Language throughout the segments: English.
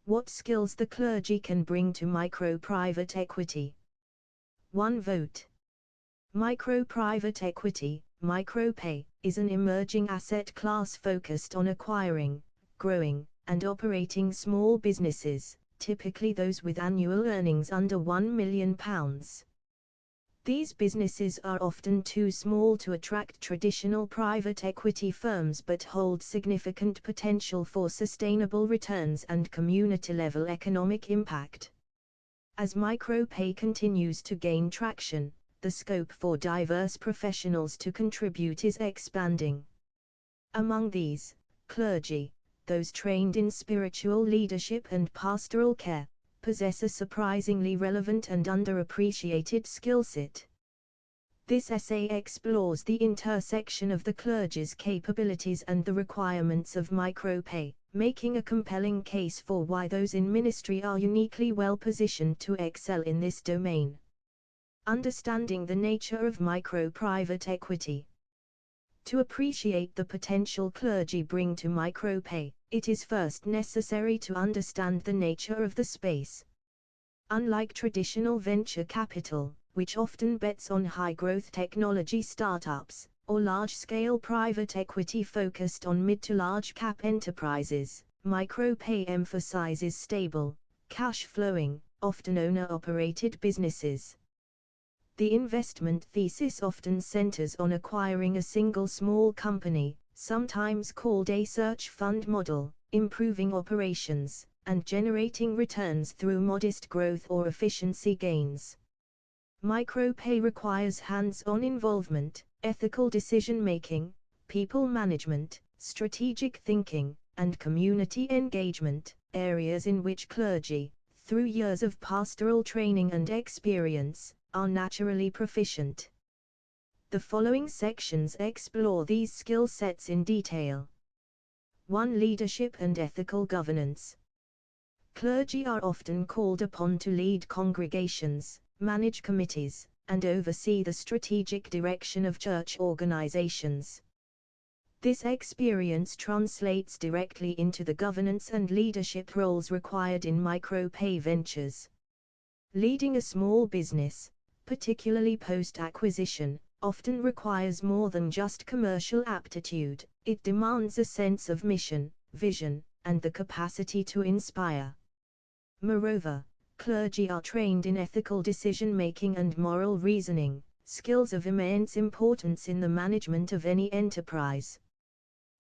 What skills the clergy can bring to micro-private equity. 1 vote. Micro-private equity, micro-pay, is an emerging asset class focused on acquiring, growing, and operating small businesses, typically those with annual earnings under £1 million. These businesses are often too small to attract traditional private equity firms but hold significant potential for sustainable returns and community-level economic impact. As micro-pay continues to gain traction, the scope for diverse professionals to contribute is expanding. Among these, clergy, those trained in spiritual leadership and pastoral care, possess a surprisingly relevant and underappreciated skill set. This essay explores the intersection of the clergy's capabilities and the requirements of micro-pay, making a compelling case for why those in ministry are uniquely well positioned to excel in this domain. Understanding the nature of micro-private equity. To appreciate the potential clergy bring to micro-pay, it is first necessary to understand the nature of the space. Unlike traditional venture capital, which often bets on high-growth technology startups, or large-scale private equity focused on mid- to large-cap enterprises, micro-pay emphasizes stable, cash-flowing, often owner-operated businesses. The investment thesis often centers on acquiring a single small company, sometimes called a search fund model, improving operations, and generating returns through modest growth or efficiency gains. Micro-pay requires hands-on involvement, ethical decision-making, people management, strategic thinking, and community engagement, areas in which clergy, through years of pastoral training and experience, are naturally proficient. The following sections explore these skill sets in detail. 1. Leadership and ethical governance. Clergy are often called upon to lead congregations, manage committees, and oversee the strategic direction of church organizations. This experience translates directly into the governance and leadership roles required in micro-pay ventures. Leading a small business, particularly post-acquisition, often requires more than just commercial aptitude. It demands a sense of mission, vision, and the capacity to inspire. Moreover, clergy are trained in ethical decision-making and moral reasoning, skills of immense importance in the management of any enterprise.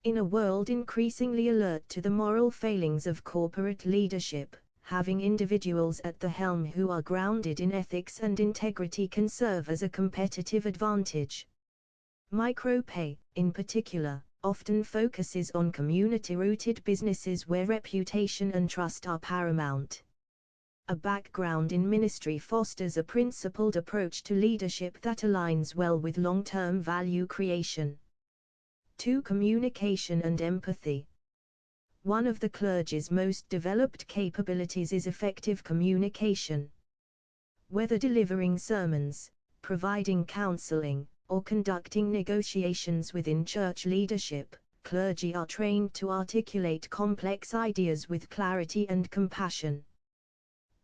In a world increasingly alert to the moral failings of corporate leadership, having individuals at the helm who are grounded in ethics and integrity can serve as a competitive advantage. Micro-pay, in particular, often focuses on community-rooted businesses where reputation and trust are paramount. A background in ministry fosters a principled approach to leadership that aligns well with long-term value creation. 2. Communication and empathy. One of the clergy's most developed capabilities is effective communication. Whether delivering sermons, providing counseling, or conducting negotiations within church leadership, clergy are trained to articulate complex ideas with clarity and compassion.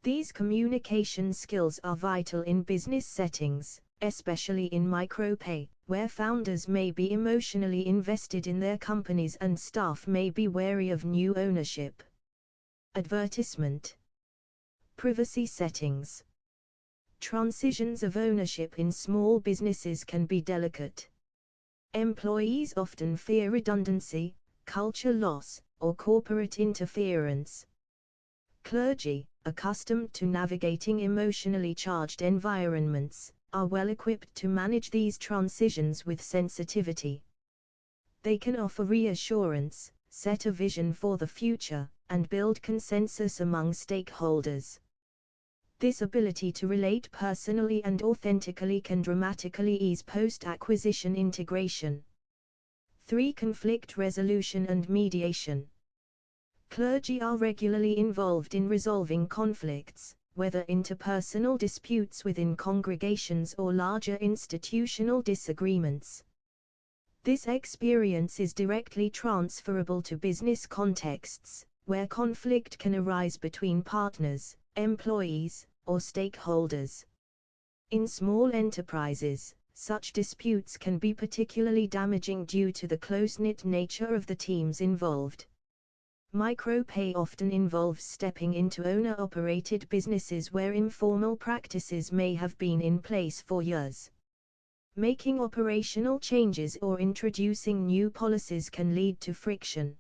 These communication skills are vital in business settings, especially in micro-pay, where founders may be emotionally invested in their companies and staff may be wary of new ownership. Advertisement. Privacy settings. Transitions of ownership in small businesses can be delicate. Employees often fear redundancy, culture loss, or corporate interference. Clergy, accustomed to navigating emotionally charged environments, are well equipped to manage these transitions with sensitivity. They can offer reassurance, set a vision for the future, and build consensus among stakeholders. This ability to relate personally and authentically can dramatically ease post-acquisition integration. 3. Conflict resolution and mediation. Clergy are regularly involved in resolving conflicts, whether interpersonal disputes within congregations or larger institutional disagreements. This experience is directly transferable to business contexts, where conflict can arise between partners, employees, or stakeholders. In small enterprises, such disputes can be particularly damaging due to the close-knit nature of the teams involved. Micropay often involves stepping into owner-operated businesses where informal practices may have been in place for years. Making operational changes or introducing new policies can lead to friction.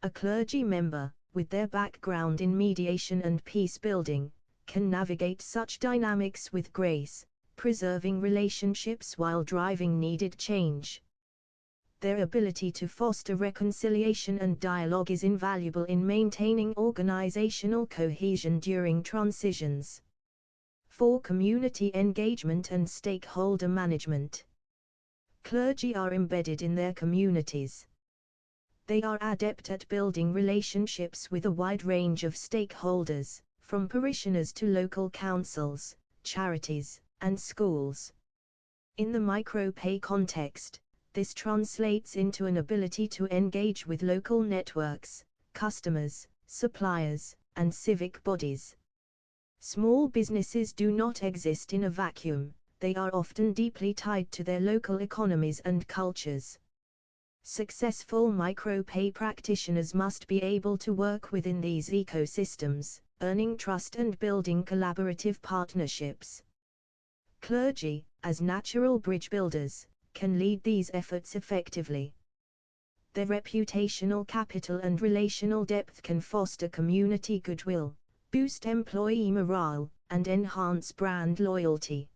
A clergy member, with their background in mediation and peace building, can navigate such dynamics with grace, preserving relationships while driving needed change. Their ability to foster reconciliation and dialogue is invaluable in maintaining organizational cohesion during transitions. For community engagement and stakeholder management, clergy are embedded in their communities. They are adept at building relationships with a wide range of stakeholders, from parishioners to local councils, charities, and schools. In the micropay context, this translates into an ability to engage with local networks, customers, suppliers, and civic bodies. Small businesses do not exist in a vacuum, they are often deeply tied to their local economies and cultures. Successful micropay practitioners must be able to work within these ecosystems, earning trust and building collaborative partnerships. Clergy, as natural bridge builders, can lead these efforts effectively. Their reputational capital and relational depth can foster community goodwill, boost employee morale, and enhance brand loyalty.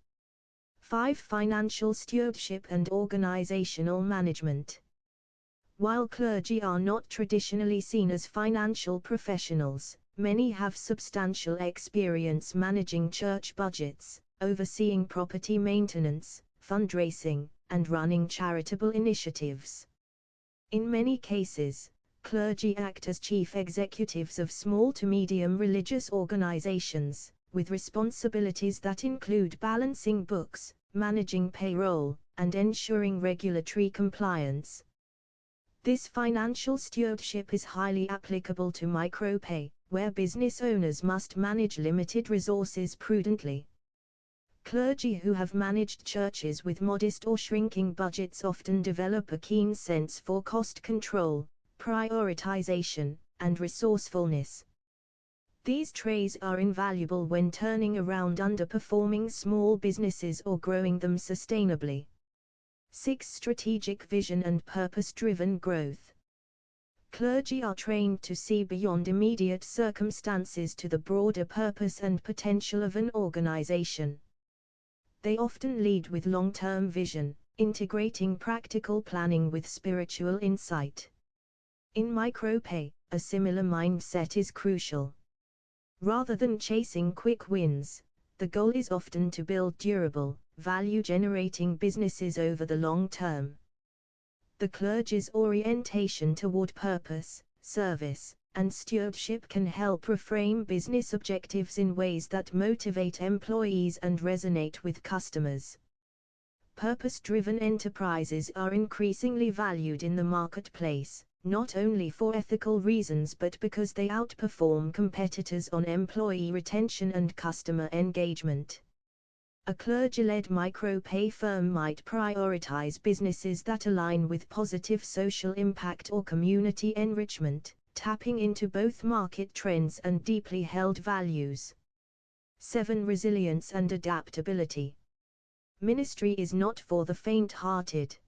5. Financial stewardship and organizational management. While clergy are not traditionally seen as financial professionals, many have substantial experience managing church budgets, overseeing property maintenance, fundraising, and running charitable initiatives. In many cases, clergy act as chief executives of small to medium religious organizations, with responsibilities that include balancing books, managing payroll, and ensuring regulatory compliance. This financial stewardship is highly applicable to micropay, where business owners must manage limited resources prudently. Clergy who have managed churches with modest or shrinking budgets often develop a keen sense for cost control, prioritization, and resourcefulness. These traits are invaluable when turning around underperforming small businesses or growing them sustainably. 6. Strategic vision and purpose-driven growth. Clergy are trained to see beyond immediate circumstances to the broader purpose and potential of an organization. They often lead with long-term vision, integrating practical planning with spiritual insight. In micropay, a similar mindset is crucial. Rather than chasing quick wins, the goal is often to build durable, value-generating businesses over the long term. The clergy's orientation toward purpose, service, and stewardship can help reframe business objectives in ways that motivate employees and resonate with customers. Purpose-driven enterprises are increasingly valued in the marketplace, not only for ethical reasons but because they outperform competitors on employee retention and customer engagement. A clergy-led micropay firm might prioritize businesses that align with positive social impact or community enrichment, tapping into both market trends and deeply held values. 7. Resilience and adaptability. Ministry is not for the faint-hearted.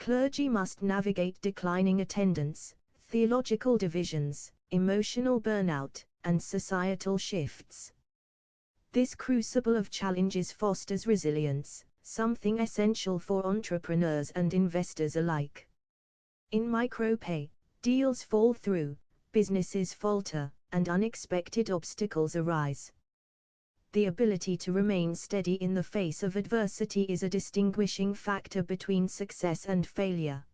Clergy must navigate declining attendance, theological divisions, emotional burnout, and societal shifts. This crucible of challenges fosters resilience, something essential for entrepreneurs and investors alike. In micropay, deals fall through, businesses falter, and unexpected obstacles arise. The ability to remain steady in the face of adversity is a distinguishing factor between success and failure.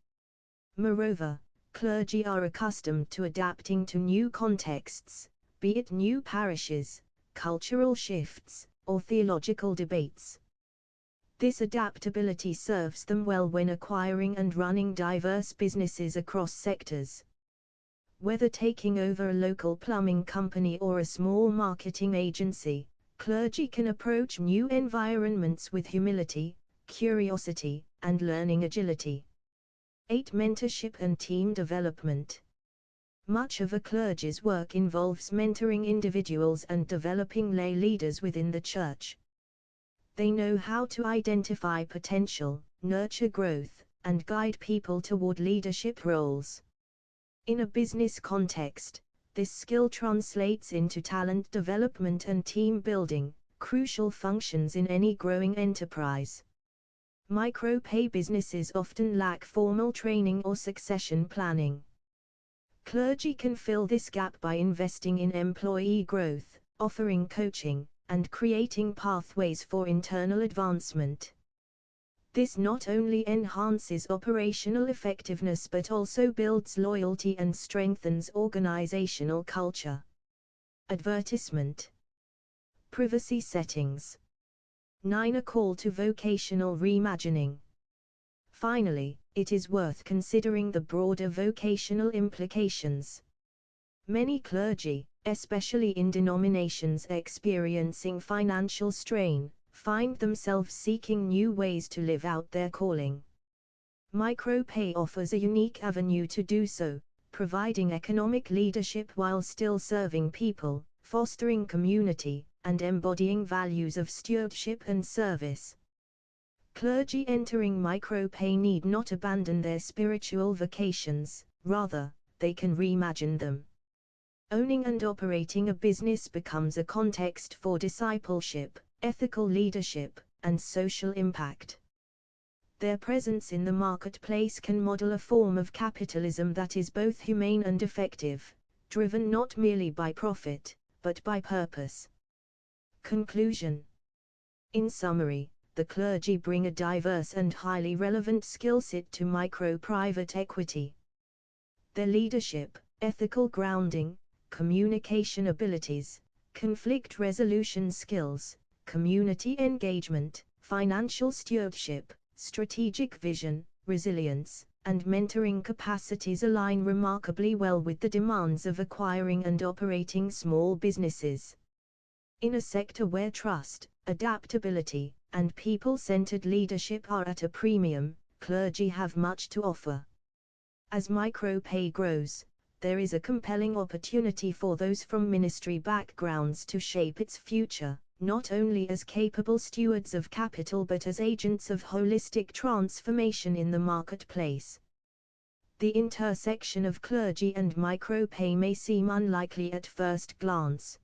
Moreover, clergy are accustomed to adapting to new contexts, be it new parishes, cultural shifts, or theological debates. This adaptability serves them well when acquiring and running diverse businesses across sectors. Whether taking over a local plumbing company or a small marketing agency, clergy can approach new environments with humility, curiosity, and learning agility. 8. Mentorship and team development. Much of a clergy's work involves mentoring individuals and developing lay leaders within the church. They know how to identify potential, nurture growth, and guide people toward leadership roles. In a business context, this skill translates into talent development and team building, crucial functions in any growing enterprise. Micro-pay businesses often lack formal training or succession planning. Clergy can fill this gap by investing in employee growth, offering coaching, and creating pathways for internal advancement. This not only enhances operational effectiveness but also builds loyalty and strengthens organizational culture. Advertisement. Privacy settings. 9. A call to vocational reimagining. Finally, it is worth considering the broader vocational implications. Many clergy, especially in denominations experiencing financial strain, find themselves seeking new ways to live out their calling. Micropay offers a unique avenue to do so, providing economic leadership while still serving people, fostering community, and embodying values of stewardship and service. Clergy entering micropay need not abandon their spiritual vocations, rather, they can reimagine them. Owning and operating a business becomes a context for discipleship, ethical leadership, and social impact. Their presence in the marketplace can model a form of capitalism that is both humane and effective, driven not merely by profit, but by purpose. Conclusion. In summary, the clergy bring a diverse and highly relevant skill set to micro-private equity. Their leadership, ethical grounding, communication abilities, conflict resolution skills, community engagement, financial stewardship, strategic vision, resilience, and mentoring capacities align remarkably well with the demands of acquiring and operating small businesses. In a sector where trust, adaptability, and people-centered leadership are at a premium, clergy have much to offer. As micropay grows, there is a compelling opportunity for those from ministry backgrounds to shape its future, not only as capable stewards of capital but as agents of holistic transformation in the marketplace. The intersection of clergy and micropay may seem unlikely at first glance.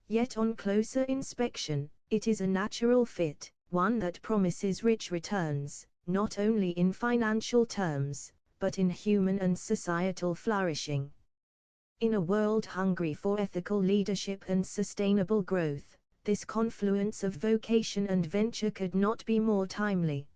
Yet on closer inspection, it is a natural fit, one that promises rich returns, not only in financial terms, but in human and societal flourishing. In a world hungry for ethical leadership and sustainable growth, this confluence of vocation and venture could not be more timely.